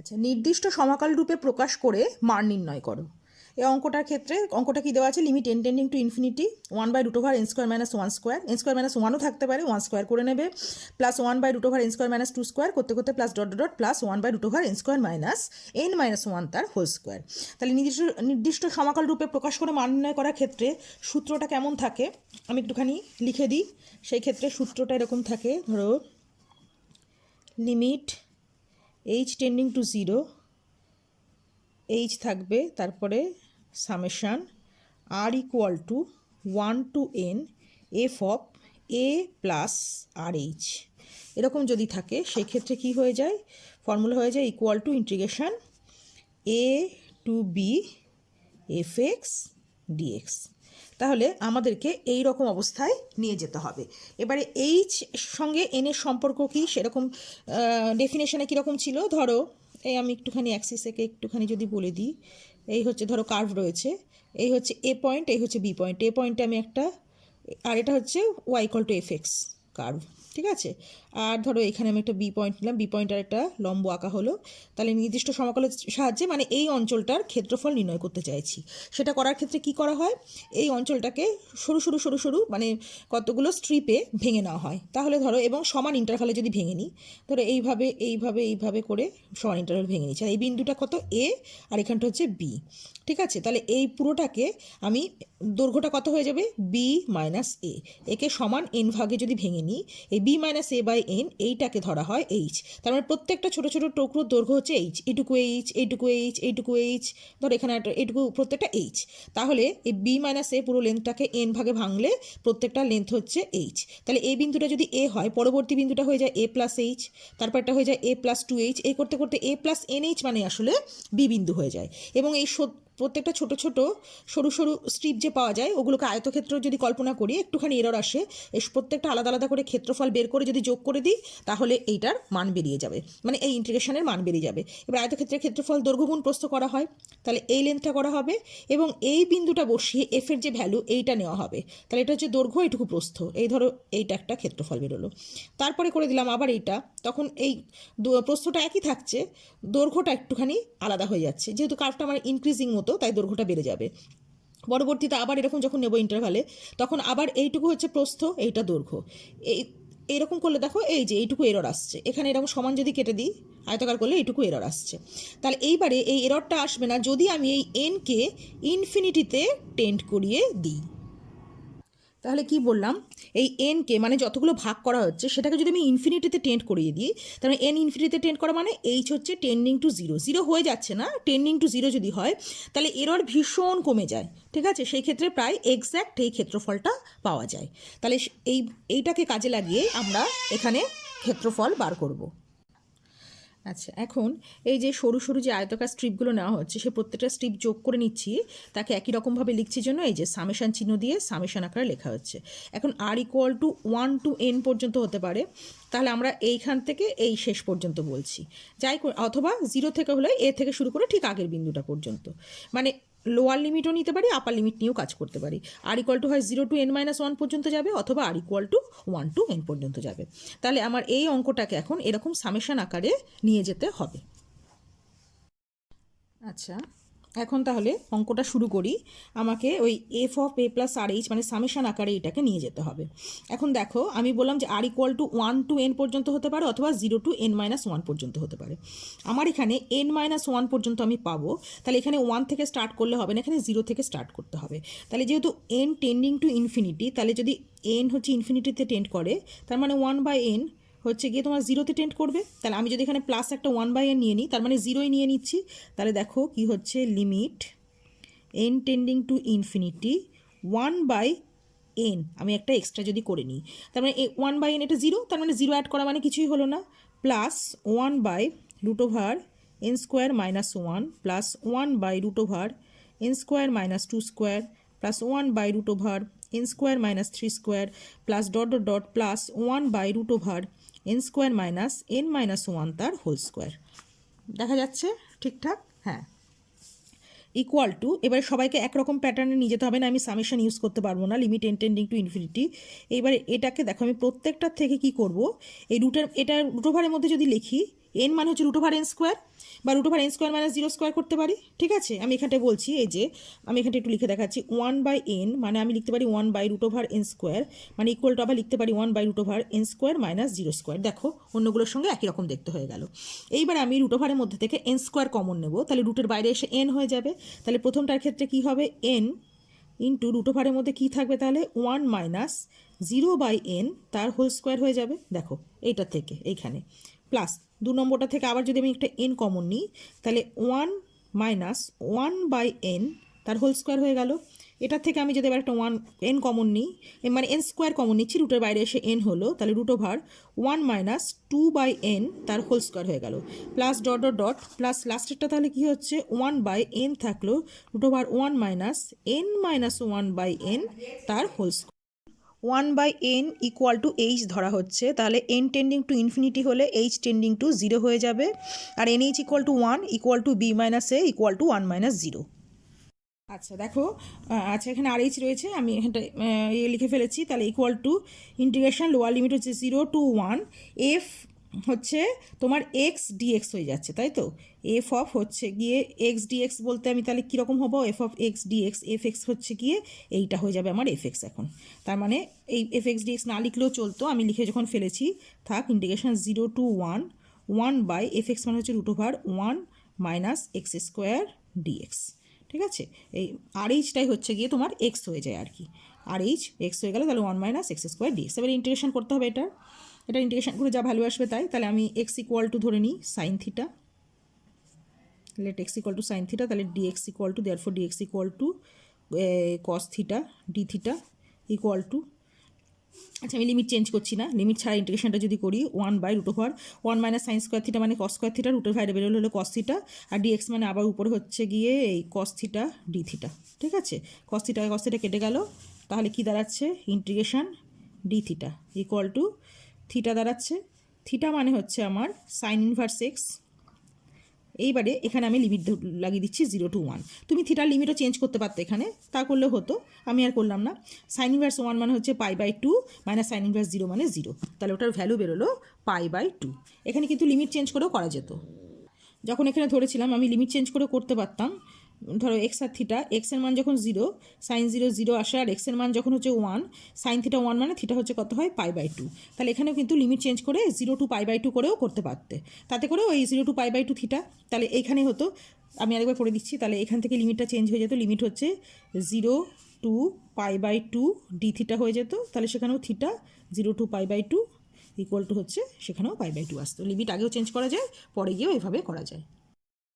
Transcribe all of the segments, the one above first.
আচ্ছা, নির্দিষ্ট সমাকল রূপে প্রকাশ করে মান নির্ণয় করো। এই অঙ্কটার ক্ষেত্রে অঙ্কটা কি দেওয়া আছে, limit n tending to infinity 1/√n square minus 1 square, n square minus 1ও থাকতে পারে, 1 স্কোয়ার করে নেবে, plus 1/√n square minus 2 square করতে করতে plus dot dot plus 1/√n square minus n-1 তার হোল স্কোয়ার। তাহলে নির্দিষ্ট সমাকল রূপে প্রকাশ করে মান নির্ণয় করার ক্ষেত্রে সূত্রটা কেমন থাকে আমি একটুখানি লিখে দিই। সেই ক্ষেত্রে সূত্রটা এরকম থাকে, ধরো limit h tending to 0, h থাকবে, তারপরে summation r equal to 1 to n f of a plus r h, এরকম যদি থাকে সেক্ষেত্রে কি হয়ে যায়, ফর্মুলা হয়ে যায় equal to integration a to b f x dx. তাহলে আমাদেরকে এই রকম অবস্থায় নিয়ে যেতে হবে। এবারে এইচ সঙ্গে এন এর সম্পর্ক কি, সেরকম ডেফিনেশনে কীরকম ছিল, ধরো এই আমি একটুখানি অ্যাক্সিসেকে একটুখানি যদি বলে দিই, এই হচ্ছে ধরো কার্ভ রয়েছে, এই হচ্ছে এ পয়েন্ট, এই হচ্ছে বি পয়েন্ট, এ পয়েন্টে আমি একটা, আর এটা হচ্ছে y equal to f x curve, ঠিক আছে। আর ধরো এখানে আমি একটা বি পয়েন্ট নিলাম, বি পয়েন্টের একটা লম্ব আঁকা হলো। তাহলে নির্দিষ্ট সমাকলের সাহায্যে মানে এই অঞ্চলটার ক্ষেত্রফল নির্ণয় করতে চাইছি। সেটা করার ক্ষেত্রে কি করা হয়, এই অঞ্চলটাকে সরু সরু সরু সরু মানে কতগুলো স্ট্রিপে ভেঙে নেওয়া হয়। তাহলে ধরো এবং সমান ইন্টারভালে যদি ভেঙে নিই, ধরো এইভাবে এইভাবে এইভাবে করে সমান ইন্টারভাল ভেঙে নিচ্ছি। আর এই বিন্দুটা কত এ, আর এখানটা হচ্ছে বি, ঠিক আছে। তাহলে এই পুরোটাকে আমি দৈর্ঘ্যটা কত হয়ে যাবে, বি মাইনাস এ, একে সমান এন ভাগে যদি ভেঙে নিই, এই b minus a by n এইটাকে ধরা হয় এইচ। তার মানে প্রত্যেকটা ছোটো ছোটো টুকরোর দৈর্ঘ্য হচ্ছে এইচ, এইটুকু এইচ, এইটুকু এইচ, এইটুকু এইচ, ধর এখানে একটা এইটুকু, প্রত্যেকটা এইচ। তাহলে এই বি মাইনাস এ পুরো লেন্থটাকে এন ভাগে ভাঙলে প্রত্যেকটা লেন্থ হচ্ছে এইচ। তাহলে এই বিন্দুটা যদি এ হয়, পরবর্তী বিন্দুটা হয়ে যায় এ প্লাস এইচ, তারপর একটা হয়ে যায় এ প্লাস 2h, এই করতে করতে এ প্লাস এন এইচ মানে আসলে বি বিন্দু হয়ে যায়। এবং এই প্রত্যেকটা ছোট ছোট সরু সরু স্ট্রিপ যে পাওয়া যায়, ওগুলোকে আয়তক্ষেত্র যদি কল্পনা করি, একটুখানি এরর আসে, এই প্রত্যেকটা আলাদা আলাদা করে ক্ষেত্রফল বের করে যদি যোগ করে দিই, তাহলে এইটার মান বেরিয়ে যাবে, মানে এই ইন্টিগ্রেশনের মান বেরিয়ে যাবে। এবার আয়তক্ষেত্রের ক্ষেত্রফল দৈর্ঘ্য গুণ প্রস্থ করা হয়, তাহলে এই লেন্থটা করা হবে এবং এই বিন্দুটা বসিয়ে এফ এর যে ভ্যালু এইটা নেওয়া হবে। তাহলে এটা হচ্ছে দৈর্ঘ্য, এইটুকু প্রস্থ, এই ধরো এইটা একটা ক্ষেত্রফল বেরোলো। তারপরে করে দিলাম আবার এইটা, তখন এই প্রস্থটা একই থাকছে, দৈর্ঘ্যটা একটুখানি আলাদা হয়ে যাচ্ছে, যেহেতু কার্ভটা আমার ইনক্রিজিং মতো, তাই দৈর্ঘ্যটা বেড়ে যাবে। পরবর্তীতে আবার এরকম যখন নেব ইন্টারভালে, তখন আবার এইটুকু হচ্ছে প্রস্থ, এইটা দৈর্ঘ্য। এইরকম করলে দেখো এই যে এইটুকু এরর আসছে, এখানে এরকম সমান যদি কেটে দিই, আয়তাকার করলে এইটুকু এরর আসছে। তাহলে এইবারে এই এররটা আসবে না যদি আমি এই এনকে ইনফিনিটিতে টেন্ড করিয়ে দিই। তাহলে কি বললাম, এই এনকে মানে যতগুলো ভাগ করা হচ্ছে সেটাকে যদি আমি ইনফিনিটিতে টেন্ড করিয়ে দিই, তাহলে এন ইনফিনিটিতে টেন্ড করা মানে এইচ হচ্ছে টেন্ডিং টু 0, 0 হয়ে যাচ্ছে না, টেন্ডিং টু 0 যদি হয় তাহলে এরর ভীষণ কমে যায়, ঠিক আছে। সেই ক্ষেত্রে প্রায় এক্স্যাক্ট এই ক্ষেত্রফলটা পাওয়া যায়। তাহলে এইটাকে কাজে লাগিয়ে আমরা এখানে ক্ষেত্রফল বার করব। আচ্ছা, এখন এই যে সরু সরু যে আয়তাকার স্ট্রিপগুলো নেওয়া হচ্ছে, সে প্রত্যেকটা স্ট্রিপ যোগ করে নিচ্ছি, তাকে একই রকমভাবে লিখছি জন্য এই যে সামেশান চিহ্ন দিয়ে সামেশান আকারে লেখা হচ্ছে। এখন আর ইকুয়াল টু 1 to n পর্যন্ত হতে পারে, তাহলে আমরা এইখান থেকে এই শেষ পর্যন্ত বলছি, যাই অথবা 0 থেকে হলে এ থেকে শুরু করে ঠিক আগের বিন্দুটা পর্যন্ত, মানে লোয়ার লিমিটও নিতে পারি, আপার লিমিট নিয়েও কাজ করতে পারি। আর ইকুয়াল টু হয় 0 to n-1 পর্যন্ত যাবে, অথবা আর ইকুয়াল টু 1 to n পর্যন্ত যাবে। তাহলে আমার এই অঙ্কটাকে এখন এরকম সামেশান আকারে নিয়ে যেতে হবে। আচ্ছা, এখন তাহলে অঙ্কটা শুরু করি। আমাকে ওই f of a plus r h মানে সামেশান আকারে এটাকে নিয়ে যেতে হবে। এখন দেখো আমি বললাম যে আর ইকুয়াল টু 1 to n পর্যন্ত হতে পারে, অথবা 0 to n-1 পর্যন্ত হতে পারে। আমার এখানে n-1 পর্যন্ত আমি পাবো, তাহলে এখানে 1 থেকে স্টার্ট করলে হবে না, এখানে 0 থেকে স্টার্ট করতে হবে। তাহলে যেহেতু n টেন্ডিং টু ইনফিনিটি, তাহলে যদি n হচ্ছে ইনফিনিটিতে টেন্ড করে, তার মানে 1/n হচ্ছে গিয়ে তোমার 0-তে টেন্ড করবে। তাহলে আমি যদি এখানে প্লাস একটা 1/n নিয়ে নিই, তার মানে 0ই নিয়ে নিচ্ছি। তাহলে দেখো কি হচ্ছে, limit n tending to infinity 1/n, আমি একটা এক্সট্রা যদি করে নিই, তার মানে 1/n এটা 0, তার মানে 0 অ্যাড করা মানে কিছুই হলো না, plus 1/√n² - 1 plus 1/√n² - 2² plus 1/√n² - 3² plus dot dot dot plus 1/√n² - n-1 তার হোল স্কোয়ার। দেখা যাচ্ছে ঠিকঠাক? হ্যাঁ। ইকুয়াল টু, এবার সবাইকে একরকম প্যাটার্নে নিয়ে যেতে হবে না, আমি সামেশন ইউজ করতে পারবো না, limit n tending to infinity. এবারে এটাকে দেখো আমি প্রত্যেকটার থেকে কি করব, এই এটা রুট ওভারের মধ্যে যদি লিখি, এন মানে হচ্ছে রুট ওভার এন স্কোয়ার বা root over N square minus zero square করতে পারি, ঠিক আছে। আমি এখানটায় বলছি, এই যে আমি এখানটা একটু লিখে দেখাচ্ছি, 1/n মানে আমি লিখতে পারি 1/রুট ওভার এন স্কোয়ার, মানে ইকুয়াল টু আবার লিখতে পারি 1/রুট over N square minus zero square. দেখো অন্যগুলোর সঙ্গে একই রকম দেখতে হয়ে গেল। এইবার আমি রুট ওভারের মধ্যে থেকে এন স্কোয়ার কমন নেব, তাহলে রুটের বাইরে এসে এন হয়ে যাবে। তাহলে প্রথমটার ক্ষেত্রে কি হবে, এন ইন্টু রুট ওভারের মধ্যে কী থাকবে, তাহলে 1 মাইনাস 0/n তার হোল স্কোয়ার হয়ে যাবে। দেখো এইটা থেকে এইখানে প্লাস 2 নম্বরটা থেকে আবার যদি আমি একটা এন কমন নিই, তাহলে 1 মাইনাস 1/n তার হোল স্কোয়ার হয়ে গেল। এটার থেকে আমি যদি এবার একটা এন কমন নিই, মানে এন স্কোয়ার কমন নিচ্ছি, রুটের বাইরে এসে এন হলো, তাহলে রুট ওভার 1 মাইনাস 2/n তার হোল স্কোয়ার হয়ে গেল, plus dot dot dot plus লাস্টেরটা তাহলে কী হচ্ছে 1/n থাকলো, root over 1 minus n minus 1/n তার whole square. 1/n equal to H ধরা হচ্ছে, তাহলে n টেন্ডিং টু ইনফিনিটি হলে এইচ টেন্ডিং টু 0 হয়ে যাবে, আর NH equal to 1 equal to b মাইনাস a ইকুয়াল টু 1 মাইনাস 0। আচ্ছা দেখো, আচ্ছা এখানে RH রয়েছে, আমি এখানটা লিখে ফেলেছি, তাহলে equal to integration lower limit হচ্ছে 0 to 1 এফ হচ্ছে তোমার এক্স ডিএক্স হয়ে যাচ্ছে, তাই তো। এফ অফ হচ্ছে গিয়ে এক্স ডিএক্স বলতে আমি তাহলে কীরকম হবো, f of x dx, f x হচ্ছে গিয়ে এইটা হয়ে যাবে আমার এফ এক্স এখন। তার মানে এই এফ এক্স ডিএক্স না লিখলেও চলতো, আমি লিখে যখন ফেলেছি থাক, integration 0 to 1 by f x মানে হচ্ছে root over 1 minus x square dx, ঠিক আছে। এই আর এইচটাই হচ্ছে গিয়ে তোমার এক্স হয়ে যায় আর কি, আর এইচ এক্স হয়ে গেল, তাহলে 1 মাইনাস এক্স স্কোয়ার ডিএক্স। এবার ইন্টিগ্রেশন করতে হবে এটা ইন্টিগ্রেশন করে যা ভ্যালু আসবে তাই। তাহলে আমি এক্স ইকুয়াল টু ধরে নিই sine theta, let X equal to sine theta, তাহলে dx equal to therefore dx equal to cos theta d theta equal to, আচ্ছা আমি লিমিট চেঞ্জ করছি না, লিমিট ছাড়া ইন্টিগ্রেশনটা যদি করি 1/রুট over 1 minus sine square theta মানে কস স্কোয়ার থিটা, রুটের বাইরে বেরোলে হলো কস থিটা, আর ডিএক্স মানে আবার উপরে হচ্ছে গিয়ে এই কস থিটা ডি থিটা, ঠিক আছে। কস থিটা কেটে গেল, তাহলে কি দাঁড়াচ্ছে, integration D theta equal two theta দাঁড়াচ্ছে, থিটা মানে হচ্ছে আমার সাইন ইনভার্স এক্স। এইবারে এখানে আমি লিমিট লাগিয়ে দিচ্ছি 0 to 1, তুমি থিটার লিমিটও চেঞ্জ করতে পারতো এখানে, তা করলেও হতো, আমি আর করলাম না। সাইন ইনভার্স 1 মানে হচ্ছে π/2 মাইনাস সাইন ইনভার্স 0 মানে 0, তাহলে ওটার ভ্যালু বেরোলো π/2। এখানে কিন্তু লিমিট চেঞ্জ করেও করা যেত, যখন এখানে ধরেছিলাম আমি লিমিট চেঞ্জ করে করতে পারতাম। ধরো এক্স আর থিটা, এক্সের মান যখন 0 সাইন 0 0 আসে, আর এক্সের মান যখন হচ্ছে 1 সাইন থিটা 1 মানে থিটা হচ্ছে কত হয় π/2, তাহলে এখানেও কিন্তু লিমিট চেঞ্জ করে 0 to π/2 করেও করতে পারতে, তাতে করে ওই 0 to π/2 থিটা, তাহলে এইখানে হতো। আমি আরেকবার করে দিচ্ছি, তাহলে এখান থেকে লিমিটটা চেঞ্জ হয়ে যেত, লিমিট হচ্ছে 0 to π/2 ডি থিটা হয়ে যেত, তাহলে সেখানেও থিটা 0 to π/2 ইকুয়াল টু হচ্ছে সেখানেও π/2 আসতো। লিমিট আগেও চেঞ্জ করা যায়, পরে গিয়েও এভাবে করা যায়।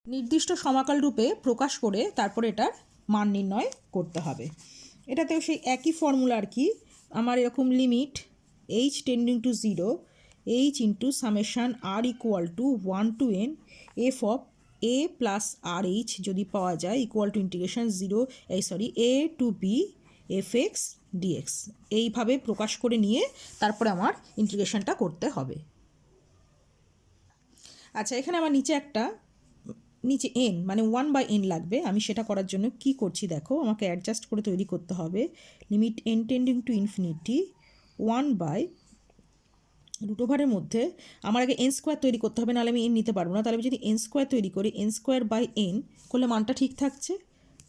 নির্দিষ্ট সমাকল রূপে প্রকাশ করে তারপরে এটার মান নির্ণয় করতে হবে। এটাতেও সেই একই ফর্মুলা আর কি, আমার এরকম limit h tending to 0 h into summation r equal to 1 to n f of a plus r h যদি পাওয়া যায় equal to integration a to b f x dx, এইভাবে প্রকাশ করে নিয়ে তারপরে আমার ইন্টিগ্রেশনটা করতে হবে। আচ্ছা এখানে আমার নিচে n মানে 1/n লাগবে, আমি সেটা করার জন্য কি করছি দেখো, আমাকে অ্যাডজাস্ট করে তৈরি করতে হবে। Limit n tending to infinity 1/রুট ওভারের মধ্যে আমার আগে n স্কোয়ার তৈরি করতে হবে, নাহলে আমি n নিতে পারবো না, তাহলে আমি যদি n স্কোয়ার তৈরি করি n স্কোয়ার বাই n করলে মানটা ঠিক থাকছে,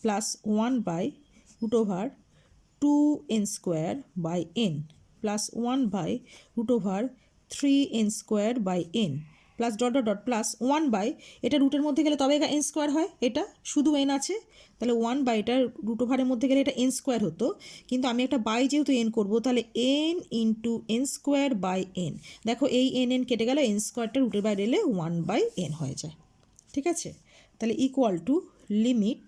প্লাস 1/রুট over 2n square by n plus 1/রুট over 3n square by n plus dot dot dot plus 1/, এটা রুটের মধ্যে গেলে তবে এটা n স্কোয়ার হয়, এটা শুধু n আছে, তাহলে 1/, এটা রুট ওভারের মধ্যে গেলে এটা n স্কোয়ার হতো, কিন্তু আমি একটা বাই যেহেতু n করবো, তাহলে n into n square by n, দেখো এই n কেটে গেলে n স্কোয়ারটা রুটের বাইরে এলে 1/n হয়ে যায়, ঠিক আছে। তাহলে equal to limit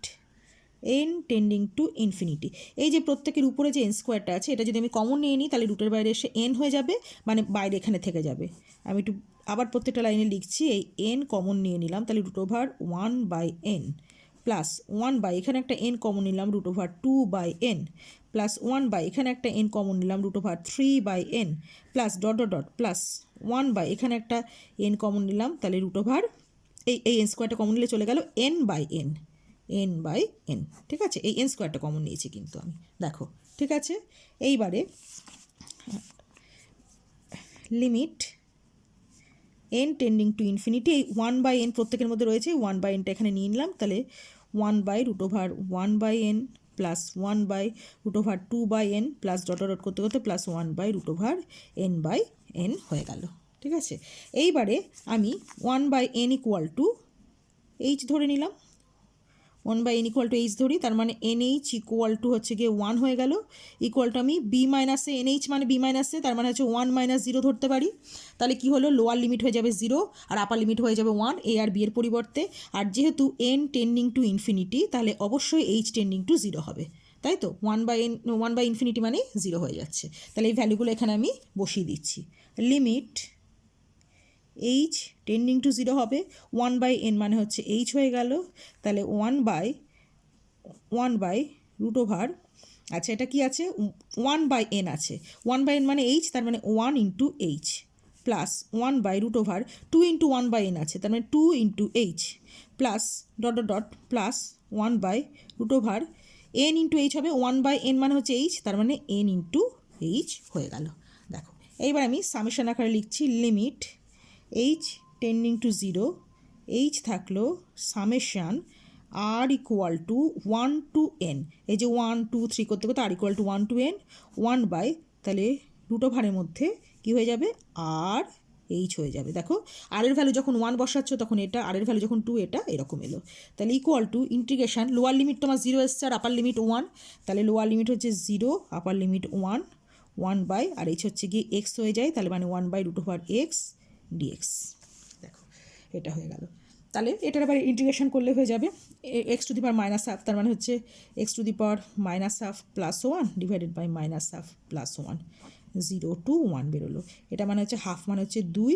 n tending to infinity, এই যে প্রত্যেকের উপরে যে n স্কোয়ারটা আছে এটা যদি আমি কমন নিয়ে নিই তাহলে রুটের বাইরে এসে n হয়ে যাবে, মানে বাইরে এখানে থেকে যাবে। আমি একটু আবার প্রত্যেকটা লাইনে লিখছি, এই n কমন নিয়ে নিলাম, তাহলে রুট ওভার 1/n প্লাস 1/, এখানে একটা n কমন নিলাম রুট ওভার 2/n প্লাস 1/, এখানে একটা n কমন নিলাম root over 3/n plus dot dot dot plus 1/, এখানে একটা n কমন নিলাম, তাহলে রুট ওভার এই n স্কোয়ারটা কমন নিলে চলে গেল n/n, ঠিক আছে। এই n স্কোয়ারটা কমন নিয়েছি কিন্তু আমি, দেখো ঠিক আছে। এইবারে limit N trending to infinity, এই 1/n প্রত্যেকের মধ্যে রয়েছে, 1/nটা এখানে নিয়ে নিলাম, তাহলে 1/√1/n plus 1/√2/n plus dot dot করতে করতে প্লাস 1/√n/n হয়ে গেল। ঠিক আছে, এইবারে আমি 1/n ইকুয়াল টু এইচ ধরে নিলাম, 1/n ইকুয়াল টু এইচ ধরি, তার মানে NH ইকুয়াল টু হচ্ছে গিয়ে 1 হয়ে গেল, ইকুয়াল টু আমি বি মাইনাসে NH মানে বি মাইনাসে, তার মানে হচ্ছে 1 - 0 ধরতে পারি। তাহলে কি হলো, লোয়ার লিমিট হয়ে যাবে 0 আর আপার লিমিট হয়ে যাবে 1, এ আর বি এর পরিবর্তে। আর যেহেতু n টেন্ডিং টু ইনফিনিটি, তাহলে অবশ্যই h টেন্ডিং টু 0 হবে, তাই তো 1/n মানে 0 হয়ে যাচ্ছে। তাহলে এই ভ্যালুগুলো এখানে আমি বসিয়ে দিচ্ছি। লিমিট h টেন্ডিং টু 0 হবে, 1/n মানে হচ্ছে h হয়ে গেল, তাহলে 1/√, আচ্ছা এটা কি আছে, 1/n আছে, 1/n মানে h, তার মানে 1 into h plus 1/√2 into 1/n আছে, তার মানে 2 into h plus dot dot dot plus 1/√, n into h হবে, 1/n মানে হচ্ছে h, তার মানে n ইন্টু h হয়ে গেল। দেখো এইবার আমি সামেশন আকারে লিখছি, limit h tending to 0, h থাকলো summation r equal to 1 to n, এই যে 1 2 3 করতে করতে r equal to 1 to n, 1 by তাহলে √এর মধ্যে কি হয়ে যাবে, আর এইচ হয়ে যাবে। দেখো আর এর ভ্যালু যখন 1 বসাচ্ছ তখন এটা, আর এর ভ্যালু যখন 2, এটা এরকম এলো। তাহলে equal to integration, lower limit তোমার 0 এসছে আর আপার লিমিট 1, তাহলে লোয়ার লিমিট হচ্ছে 0, upper limit 1, 1 by r h হচ্ছে গিয়ে এক্স হয়ে যায়, তাহলে মানে 1/√x dx। দেখো এটা হয়ে গেল। তাহলে এটার আবার ইন্টিগ্রেশন করলে হয়ে যাবে x⁻⁻½ তার মানে হচ্ছে x⁻⁻½ plus 1 divided by -½ plus 1, 0 to 1 বেরোলো। এটা মানে হচ্ছে হাফ মানে হচ্ছে 2,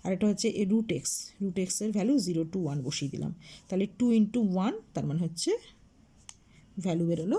আর এটা হচ্ছে √x এর ভ্যালু 0 to 1 বসিয়ে দিলাম, তাহলে 2 × 1 তার মানে হচ্ছে ভ্যালু বেরোলো